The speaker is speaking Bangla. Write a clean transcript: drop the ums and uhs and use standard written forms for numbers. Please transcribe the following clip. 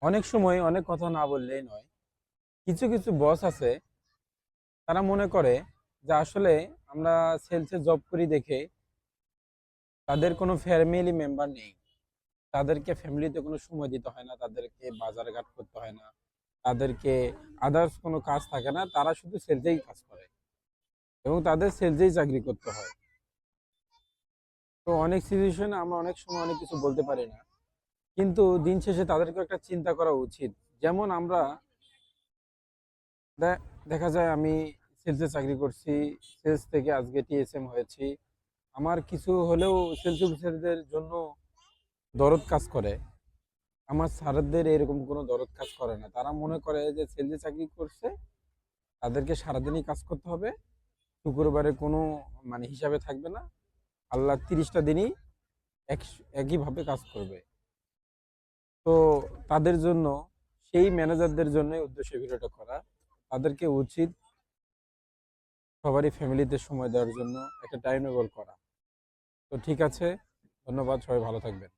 অনেক সময় অনেক কথা না বললেই নয়। কিছু কিছু বস আছে, তারা মনে করে যে আসলে আমরা সেলসে জব করি দেখে তাদের কোনো ফ্যামিলি মেম্বার নেই, তাদেরকে ফ্যামিলিতে কোনো সময় দিতে হয় না, তাদেরকে বাজার ঘাট করতে হয় না, তাদেরকে আদার্স কোনো কাজ থাকে না, তারা শুধু সেলসেই কাজ করে এবং তাদের সেলসেই চাকরি করতে হয়। তো অনেক সিচুয়েশনে আমরা অনেক সময় অনেক কিছু বলতে পারি না, কিন্তু দিন শেষে তাদেরকে একটা চিন্তা করা উচিত। যেমন আমরা দেখা যায় আমি সেলসে চাকরি করছি, সেলস থেকে আজকে টিএসএম হয়েছি। আমার কিছু হলেও সেলস অফিসারদের জন্য দরদ কাজ করে, আমার স্যারদের এরকম কোনো দরদ কাজ করে না। তারা মনে করে যে সেলসে চাকরি করছে, তাদেরকে সারাদিনই কাজ করতে হবে, শুক্রবারে কোনো হিসাবে থাকবে না, আল্লাহ 30টা দিনই একইভাবে কাজ করবে। তো তাদের জন্য, সেই ম্যানেজারদের জন্য উদ্দেশ্য ভিডিওটা করা। তাদেরকে উচিত সবারই ফ্যামিলিতে সময় দেওয়ার জন্য একটা টাইম টেবল করা। তো ঠিক আছে, ধন্যবাদ, সবাই ভালো থাকবেন।